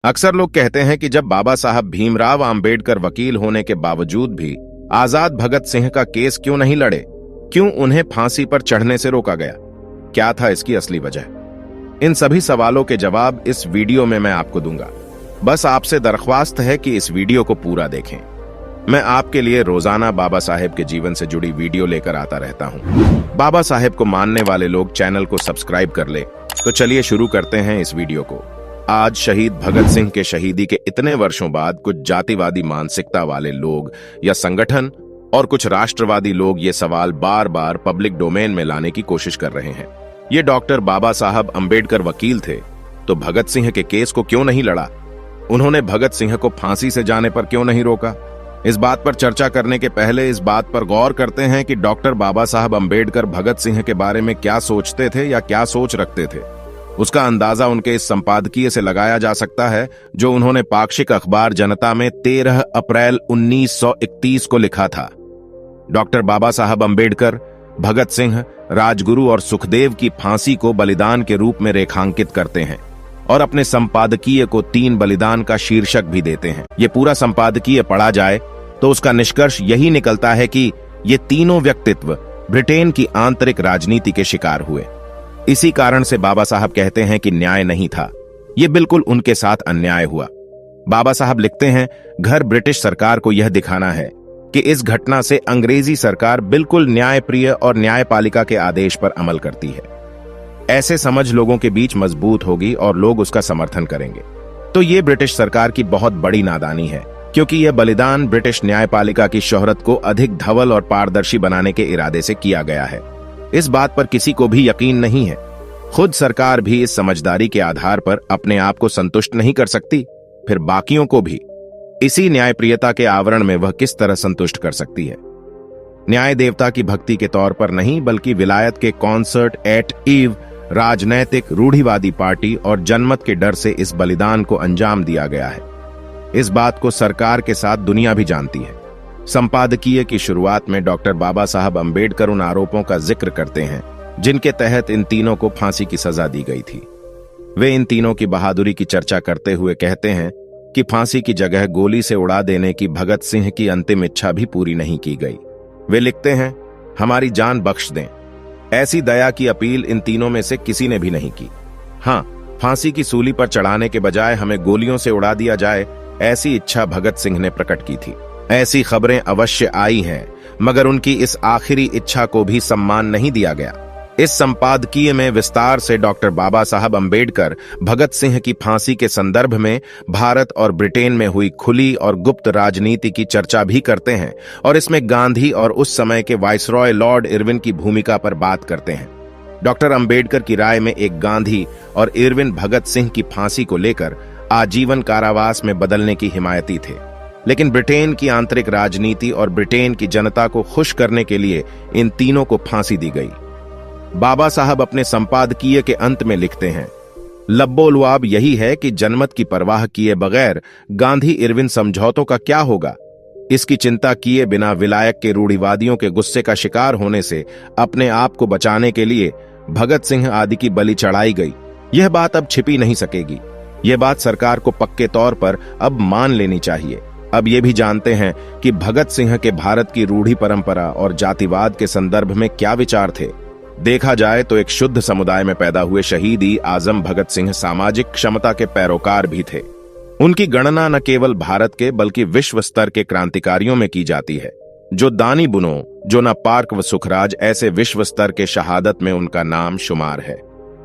अक्सर लोग कहते हैं कि जब बाबा साहब भीमराव आंबेडकर वकील होने के बावजूद भी आजाद भगत सिंह का केस क्यों नहीं लड़े, क्यों उन्हें फांसी पर चढ़ने से रोका गया, क्या था इसकी असली वजह? इन सभी सवालों के जवाब इस वीडियो में मैं आपको दूंगा। बस आपसे दरख्वास्त है कि इस वीडियो को पूरा देखें। मैं आपके लिए रोजाना बाबा साहेब के जीवन से जुड़ी वीडियो लेकर आता रहता हूं। बाबा साहेब को मानने वाले लोग चैनल को सब्सक्राइब कर ले। तो चलिए शुरू करते हैं इस वीडियो को। आज शहीद भगत सिंह के शहीदी के इतने वर्षों बाद कुछ जातिवादी मानसिकता वाले लोग या संगठन और कुछ राष्ट्रवादी लोग ये सवाल बार बार पब्लिक डोमेन में लाने की कोशिश कर रहे हैं। ये डॉक्टर बाबा साहब अंबेडकर वकील थे, तो भगत सिंह के केस को क्यों नहीं लड़ा? उन्होंने भगत सिंह को फांसी से जाने पर क्यों नहीं रोका? इस बात पर चर्चा करने के पहले इस बात पर गौर करते हैं कि डॉक्टर बाबा साहब अंबेडकर भगत सिंह के बारे में क्या सोचते थे या क्या सोच रखते थे। उसका अंदाजा उनके इस संपादकीय से लगाया जा सकता है जो उन्होंने पाक्षिक अखबार जनता में 13 अप्रैल 1931 को लिखा था। डॉक्टर बाबा साहब अंबेडकर भगत सिंह, राजगुरु और सुखदेव की फांसी को बलिदान के रूप में रेखांकित करते हैं और अपने संपादकीय को 3 बलिदान का शीर्षक भी देते हैं। ये पूरा संपादकीय पढ़ा जाए तो उसका निष्कर्ष यही निकलता है कि ये तीनों व्यक्तित्व ब्रिटेन की आंतरिक राजनीति के शिकार हुए। इसी कारण से बाबा साहब कहते हैं कि न्याय नहीं था, ये बिल्कुल उनके साथ अन्याय हुआ। बाबा साहब लिखते हैं, घर ब्रिटिश सरकार को यह दिखाना है कि इस घटना से अंग्रेजी सरकार बिल्कुल न्यायप्रिय और न्यायपालिका के आदेश पर अमल करती है। ऐसे समझ लोगों के बीच मजबूत होगी और लोग उसका समर्थन करेंगे। तो ये ब्रिटिश सरकार की बहुत बड़ी नादानी है, क्योंकि यह बलिदान ब्रिटिश न्यायपालिका की शोहरत को अधिक धवल और पारदर्शी बनाने के इरादे से किया गया है। इस बात पर किसी को भी यकीन नहीं है। खुद सरकार भी इस समझदारी के आधार पर अपने आप को संतुष्ट नहीं कर सकती, फिर बाकियों को भी इसी न्यायप्रियता के आवरण में वह किस तरह संतुष्ट कर सकती है? न्याय देवता की भक्ति के तौर पर नहीं, बल्कि विलायत के कॉन्सर्ट एट ईव, राजनैतिक रूढ़िवादी पार्टी और जनमत के डर से इस बलिदान को अंजाम दिया गया है। इस बात को सरकार के साथ दुनिया भी जानती है। संपादकीय की शुरुआत में डॉक्टर बाबा साहब अंबेडकर उन आरोपों का जिक्र करते हैं जिनके तहत इन तीनों को फांसी की सजा दी गई थी। वे इन तीनों की बहादुरी की चर्चा करते हुए कहते हैं कि फांसी की जगह गोली से उड़ा देने की भगत सिंह की अंतिम इच्छा भी पूरी नहीं की गई। वे लिखते हैं, हमारी जान बख्श दें। ऐसी दया की अपील इन तीनों में से किसी ने भी नहीं की। हाँ, फांसी की सूली पर चढ़ाने के बजाय हमें गोलियों से उड़ा दिया जाए, ऐसी इच्छा भगत सिंह ने प्रकट की थी। ऐसी खबरें अवश्य आई हैं, मगर उनकी इस आखिरी इच्छा को भी सम्मान नहीं दिया गया। इस संपादकीय में विस्तार से डॉक्टर बाबा साहब अंबेडकर भगत सिंह की फांसी के संदर्भ में भारत और ब्रिटेन में हुई खुली और गुप्त राजनीति की चर्चा भी करते हैं और इसमें गांधी और उस समय के वाइसरॉय लॉर्ड इरविन की भूमिका पर बात करते हैं। डॉक्टर अंबेडकर की राय में एक गांधी और इरविन भगत सिंह की फांसी को लेकर आजीवन कारावास में बदलने की हिमायती थे, लेकिन ब्रिटेन की आंतरिक राजनीति और ब्रिटेन की जनता को खुश करने के लिए इन तीनों को फांसी दी गई। बाबा साहब अपने संपादकीय के अंत में लिखते हैं, लब्बो-लुआब यही है कि जनमत की परवाह किए बगैर गांधी इरविन समझौतों का क्या होगा। इसकी चिंता किए बिना विलायक के रूढ़िवादियों के गुस्से का शिकार होने से अपने आप को बचाने के लिए भगत सिंह आदि की बलि चढ़ाई गई। यह बात अब छिपी नहीं सकेगी। यह बात सरकार को पक्के तौर पर अब मान लेनी चाहिए। अब ये भी जानते हैं कि भगत सिंह के भारत की रूढ़ी परंपरा और जातिवाद के संदर्भ में क्या विचार थे। देखा जाए तो एक शुद्ध समुदाय में पैदा हुए शहीद आजम भगत सिंह सामाजिक क्षमता के पैरोकार भी थे। उनकी गणना न केवल भारत के बल्कि विश्व स्तर के क्रांतिकारियों में की जाती है। जो दानी बुनो, जो न पार्क व सुखराज, ऐसे विश्व स्तर के शहादत में उनका नाम शुमार है।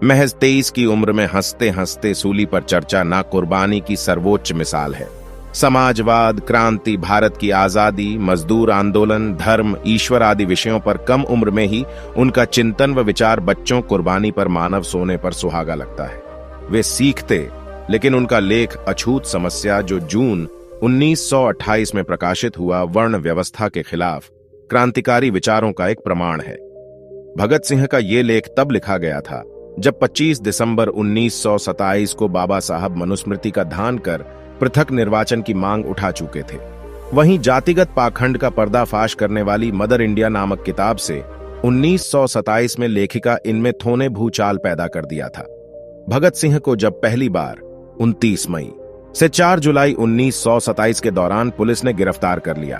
महज 23 की उम्र में हंसते हंसते सूली पर चर्चा ना कुर्बानी की सर्वोच्च मिसाल है। समाजवाद, क्रांति, भारत की आजादी, मजदूर आंदोलन, धर्म, ईश्वर आदि विषयों पर कम उम्र में ही उनका चिंतन व विचार बच्चों कुर्बानी पर मानव सोने पर सुहागा लगता है। वे सीखते, लेकिन उनका लेख अछूत समस्या जो जून 1928 में प्रकाशित हुआ वर्ण व्यवस्था के खिलाफ क्रांतिकारी विचारों का एक प्रमाण है। भगत सिंह का ये लेख तब लिखा गया था जब 25 दिसंबर 1927 को बाबा साहब मनुस्मृति का दान कर पृथक निर्वाचन की मांग उठा चुके थे। वहीं जातिगत पाखंड का पर्दाफाश करने वाली मदर इंडिया नामक किताब से 1927 में लेखिका इनमें थोने भूचाल पैदा कर दिया था। भगत सिंह को जब पहली बार 29 मई से 4 जुलाई 1927 के दौरान पुलिस ने गिरफ्तार कर लिया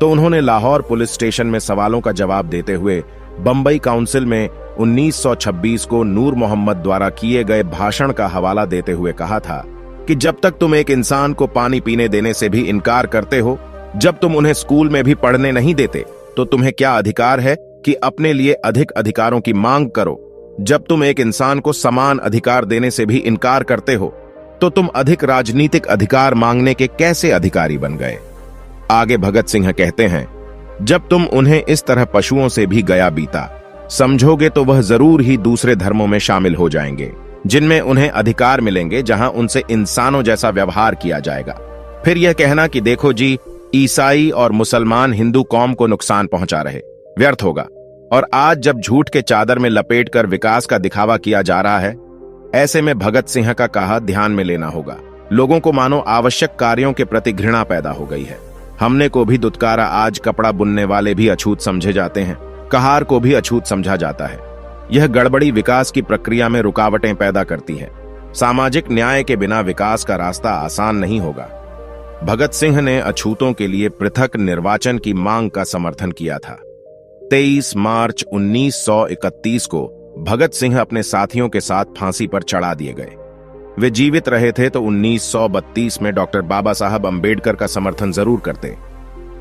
तो उन्होंने लाहौर पुलिस स्टेशन में सवालों का जवाब देते हुए बंबई काउंसिल में 1926 को नूर मोहम्मद द्वारा किए गए भाषण का हवाला देते हुए कहा था कि जब तक तुम एक इंसान को पानी पीने देने से भी इनकार करते हो, जब तुम उन्हें स्कूल में भी पढ़ने नहीं देते, तो तुम्हें क्या अधिकार है कि अपने लिए अधिक अधिकारों की मांग करो। जब तुम एक इंसान को समान अधिकार देने से भी इनकार करते हो, तो तुम अधिक राजनीतिक अधिकार मांगने के कैसे अधिकारी बन गए। आगे भगत सिंह कहते हैं, जब तुम उन्हें इस तरह पशुओं से भी गया बीता समझोगे तो वह जरूर ही दूसरे धर्मों में शामिल हो जाएंगे, जिनमें उन्हें अधिकार मिलेंगे, जहां उनसे इंसानों जैसा व्यवहार किया जाएगा। फिर यह कहना कि देखो जी, ईसाई और मुसलमान हिंदू कौम को नुकसान पहुंचा रहे, व्यर्थ होगा। और आज जब झूठ के चादर में लपेटकर विकास का दिखावा किया जा रहा है, ऐसे में भगत सिंह का कहा ध्यान में लेना होगा। लोगों को मानो आवश्यक कार्यों के प्रति घृणा पैदा हो गई है। हमने को भी दुत्कारा, आज कपड़ा बुनने वाले भी अछूत समझे जाते हैं, कहार को भी अछूत समझा जाता है। यह गड़बड़ी विकास की प्रक्रिया में रुकावटें पैदा करती है। सामाजिक न्याय के बिना विकास का रास्ता आसान नहीं होगा। भगत सिंह ने अछूतों के लिए पृथक निर्वाचन की मांग का समर्थन किया था। 23 मार्च 1931 को भगत सिंह अपने साथियों के साथ फांसी पर चढ़ा दिए गए। वे जीवित रहे थे तो 1932 में डॉक्टर बाबा साहब अंबेडकर का समर्थन जरूर करते।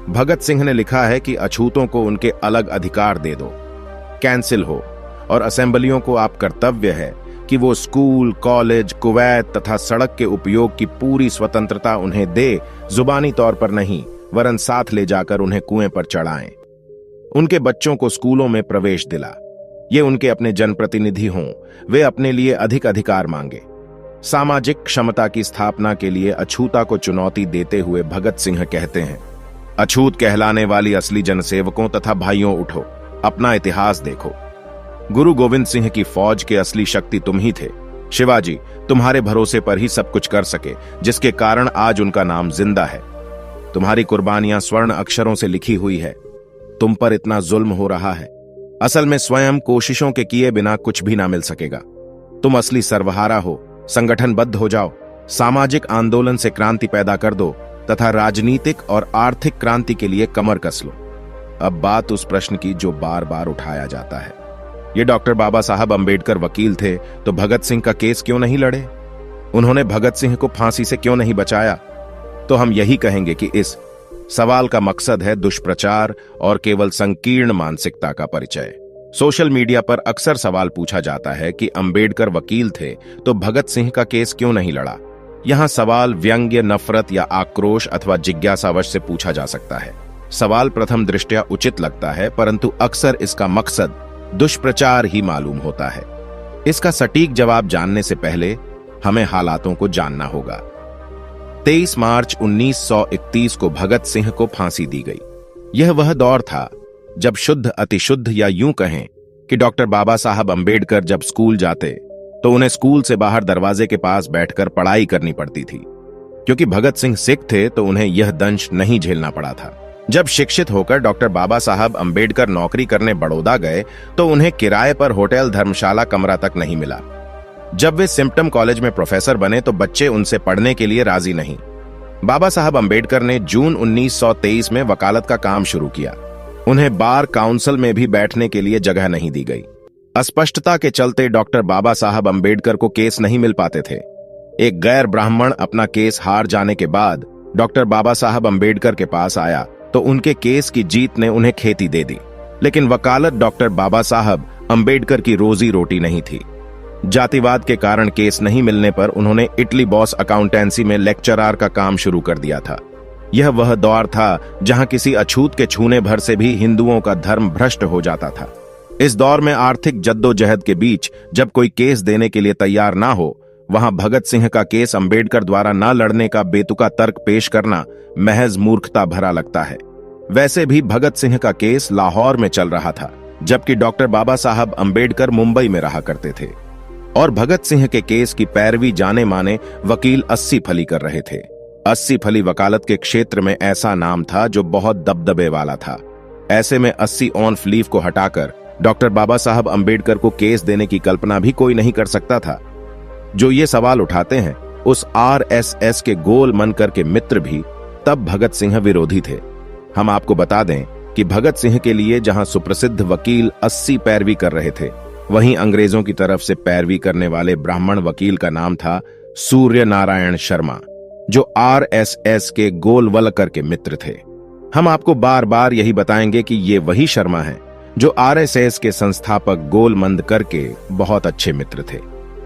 भगत सिंह ने लिखा है कि अछूतों को उनके अलग अधिकार दे दो, कैंसिल हो, और असेंबलियों को आप कर्तव्य है कि वो स्कूल, कॉलेज, कुवैत तथा सड़क के उपयोग की पूरी स्वतंत्रता उन्हें दे, जुबानी तौर पर नहीं वरन साथ ले जाकर उन्हें कुएं पर चढ़ाएं। उनके बच्चों को स्कूलों में प्रवेश दिला। ये उनके अपने जनप्रतिनिधि हों, वे अपने लिए अधिक अधिकार मांगे। सामाजिक क्षमता की स्थापना के लिए अछूता को चुनौती देते हुए भगत सिंह कहते हैं, अछूत कहलाने वाली असली जनसेवकों तथा भाइयों, उठो, अपना इतिहास देखो। गुरु गोविंद सिंह की फौज के असली शक्ति तुम ही थे। शिवाजी तुम्हारे भरोसे पर ही सब कुछ कर सके, जिसके कारण आज उनका नाम जिंदा है। तुम्हारी कुर्बानियां स्वर्ण अक्षरों से लिखी हुई है। तुम पर इतना जुल्म हो रहा है, असल में स्वयं कोशिशों के किए बिना कुछ भी ना मिल सकेगा। तुम असली सर्वहारा हो। संगठनबद्ध हो जाओ, सामाजिक आंदोलन से क्रांति पैदा कर दो तथा राजनीतिक और आर्थिक क्रांति के लिए कमर कस लो। अब बात उस प्रश्न की जो बार बार उठाया जाता है, ये डॉक्टर बाबा साहब अंबेडकर वकील थे तो भगत सिंह का केस क्यों नहीं लड़े? उन्होंने भगत सिंह को फांसी से क्यों नहीं बचाया? तो हम यही कहेंगे कि इस सवाल का मकसद है दुष्प्रचार और केवल संकीर्ण मानसिकता का परिचय। सोशल मीडिया पर अक्सर सवाल पूछा जाता है कि अंबेडकर वकील थे तो भगत सिंह का केस क्यों नहीं लड़ा। यहां सवाल व्यंग्य, नफरत या आक्रोश अथवा जिज्ञासावश से पूछा जा सकता है। सवाल प्रथम दृष्टया उचित लगता है, परंतु अक्सर इसका मकसद दुष्प्रचार ही मालूम होता है। इसका सटीक जवाब जानने से पहले हमें हालातों को जानना होगा। 23 मार्च 1931 को भगत सिंह को फांसी दी गई। यह वह दौर था जब शुद्ध, अतिशुद्ध या यूं कहें कि डॉक्टर बाबा साहब अंबेडकर जब स्कूल जाते तो उन्हें स्कूल से बाहर दरवाजे के पास बैठकर पढ़ाई करनी पड़ती थी। क्योंकि भगत सिंह सिख थे तो उन्हें यह दंश नहीं झेलना पड़ा था। जब शिक्षित होकर डॉक्टर बाबा साहब अंबेडकर नौकरी करने बड़ौदा गए तो उन्हें किराए पर होटल, धर्मशाला, कमरा तक नहीं मिला। जब वे सिम्पटम कॉलेज में प्रोफेसर बने तो बच्चे उनसे पढ़ने के लिए राजी नहीं। बाबा साहब अंबेडकर ने जून 1923 में वकालत का काम शुरू किया। उन्हें बार काउंसिल में भी बैठने के लिए जगह नहीं दी गई। अस्पष्टता के चलते डॉक्टर बाबा साहब अंबेडकर को केस नहीं मिल पाते थे। एक गैर ब्राह्मण अपना केस हार जाने के बाद डॉक्टर बाबा साहब अंबेडकर के पास आया तो उनके केस की जीत ने उन्हें खेती दे दी। लेकिन वकालत डॉक्टर बाबा साहब अंबेडकर की रोजी रोटी नहीं थी। जातिवाद के कारण केस नहीं मिलने पर उन्होंने इटली बॉस अकाउंटेंसी में लेक्चरार का काम शुरू कर दिया था। यह वह दौर था जहां किसी अछूत के छूने भर से भी हिंदुओं का धर्म भ्रष्ट हो जाता था। इस दौर में आर्थिक जद्दोजहद के बीच जब कोई केस देने के लिए तैयार ना हो, वहां भगत सिंह का केस अंबेडकर द्वारा ना लड़ने का बेतुका तर्क पेश करना महज मूर्खता भरा लगता है। वैसे भी भगत सिंह का केस लाहौर में चल रहा था, जबकि डॉक्टर बाबा साहब अंबेडकर मुंबई में रहा करते थे और भगत सिंह के केस की पैरवी जाने माने वकील 80 फली कर रहे थे। 80 फली वकालत के क्षेत्र में ऐसा नाम था जो बहुत दबदबे वाला था। ऐसे में 80 ऑन लीफ को हटाकर डॉक्टर बाबा साहब अंबेडकर को केस देने की कल्पना भी कोई नहीं कर सकता था। जो ये सवाल उठाते हैं उस आरएसएस के गोल मनकर के मित्र भी तब भगत सिंह विरोधी थे। हम आपको बता दें कि भगत सिंह के लिए जहां सुप्रसिद्ध वकील 80 पैरवी कर रहे थे, वहीं अंग्रेजों की तरफ से पैरवी करने वाले ब्राह्मण वकील का नाम था सूर्य नारायण शर्मा, जो आरएसएस के गोलवलकर के मित्र थे। हम आपको बार बार यही बताएंगे कि ये वही शर्मा हैं जो आरएसएस के संस्थापक गोलमंदकर के बहुत अच्छे मित्र थे।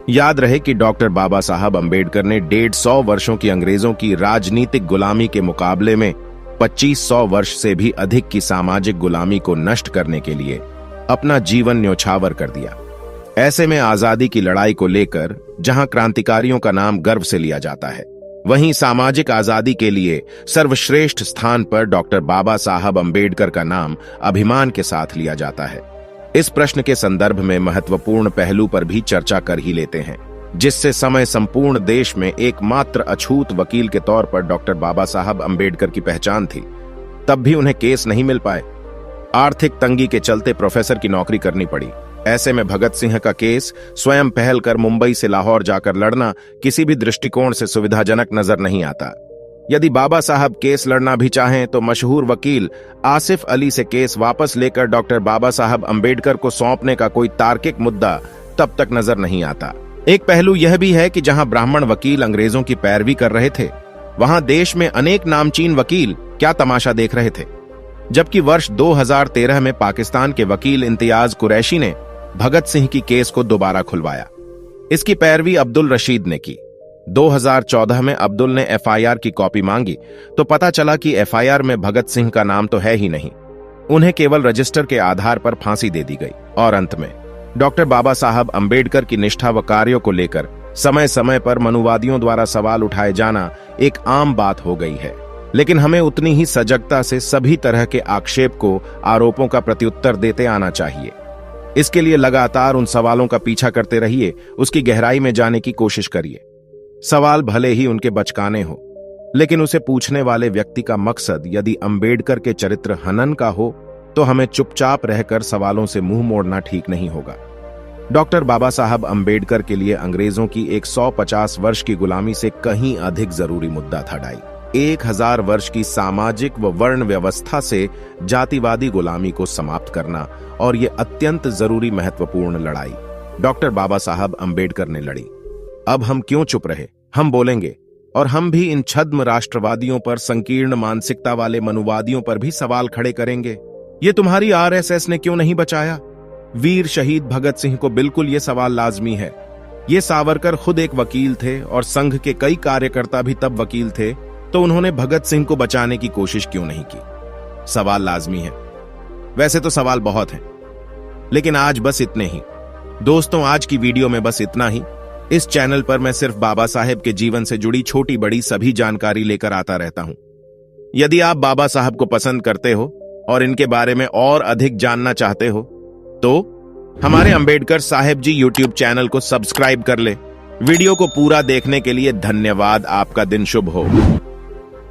याद रहे कि डॉक्टर बाबा साहब अंबेडकर ने 150 वर्षों की अंग्रेजों की राजनीतिक गुलामी के मुकाबले में 2500 वर्ष से भी अधिक की सामाजिक गुलामी को नष्ट करने के लिए अपना जीवन न्योछावर कर दिया। ऐसे में आजादी की लड़ाई को लेकर जहां क्रांतिकारियों का नाम गर्व से लिया जाता है, वहीं सामाजिक आजादी के लिए सर्वश्रेष्ठ स्थान पर डॉक्टर बाबा साहब अंबेडकर का नाम अभिमान के साथ लिया जाता है। इस प्रश्न के संदर्भ में महत्वपूर्ण पहलू पर भी चर्चा कर ही लेते हैं, जिससे समय संपूर्ण देश में एकमात्र अछूत वकील के तौर पर डॉक्टर बाबा साहब अंबेडकर की पहचान थी। तब भी उन्हें केस नहीं मिल पाए। आर्थिक तंगी के चलते प्रोफेसर की नौकरी करनी पड़ी। ऐसे में भगत सिंह का केस स्वयं पहल कर मुंबई से लाहौर जाकर लड़ना किसी भी दृष्टिकोण से सुविधाजनक नजर नहीं आता। यदि बाबा साहब केस लड़ना भी चाहें तो मशहूर वकील आसिफ अली से केस वापस लेकर डॉक्टर बाबा साहब अंबेडकर को सौंपने का कोई तार्किक मुद्दा तब तक नजर नहीं आता। एक पहलू यह भी है कि जहां ब्राह्मण वकील अंग्रेजों की पैरवी कर रहे थे, वहां देश में अनेक नामचीन वकील क्या तमाशा देख रहे थे। जबकि वर्ष 2013 में पाकिस्तान के वकील इम्तियाज कुरैशी ने भगत सिंह की केस को दोबारा खुलवाया। इसकी पैरवी अब्दुल रशीद ने की। 2014 में अब्दुल ने एफआईआर की कॉपी मांगी तो पता चला कि एफआईआर में भगत सिंह का नाम तो है ही नहीं। उन्हें केवल रजिस्टर के आधार पर फांसी दे दी गई। और अंत में डॉक्टर बाबा साहब अंबेडकर की निष्ठा व कार्यों को लेकर समय समय पर मनुवादियों द्वारा सवाल उठाए जाना एक आम बात हो गई है। लेकिन हमें उतनी ही सजगता से सभी तरह के आक्षेप को, आरोपों का प्रत्युत्तर देते आना चाहिए। इसके लिए लगातार उन सवालों का पीछा करते रहिए, उसकी गहराई में जाने की कोशिश करिए। सवाल भले ही उनके बचकाने हो, लेकिन उसे पूछने वाले व्यक्ति का मकसद यदि अंबेडकर के चरित्र हनन का हो तो हमें चुपचाप रहकर सवालों से मुंह मोड़ना ठीक नहीं होगा। डॉक्टर बाबा साहब अंबेडकर के लिए अंग्रेजों की 150 वर्ष की गुलामी से कहीं अधिक जरूरी मुद्दा था 1000 वर्ष की सामाजिक व वर्ण व्यवस्था से जातिवादी गुलामी को समाप्त करना, और ये अत्यंत जरूरी महत्वपूर्ण लड़ाई डॉक्टर बाबा साहब अंबेडकर ने लड़ी। अब हम क्यों चुप रहे? हम बोलेंगे, और हम भी इन छद्म राष्ट्रवादियों पर, संकीर्ण मानसिकता वाले मनुवादियों पर भी सवाल खड़े करेंगे। ये तुम्हारी आरएसएस ने क्यों नहीं बचाया? वीर शहीद भगत सिंह को बिल्कुल ये सवाल लाजमी है। ये सावरकर खुद एक वकील थे और संघ के कई कार्यकर्ता भी तब वकील थे, तो उन्होंने भगत सिंह को बचाने की कोशिश क्यों नहीं की? सवाल लाजमी है। वैसे तो सवाल बहुत हैं, लेकिन आज बस इतने ही। दोस्तों, आज की वीडियो में बस इतना ही। इस चैनल पर मैं सिर्फ बाबा साहेब के जीवन से जुड़ी छोटी बड़ी सभी जानकारी लेकर आता रहता हूं। यदि आप बाबा साहब को पसंद करते हो और इनके बारे में और अधिक जानना चाहते हो तो हमारे अंबेडकर साहेब जी यूट्यूब चैनल को सब्सक्राइब कर ले। वीडियो को पूरा देखने के लिए धन्यवाद। आपका दिन शुभ हो।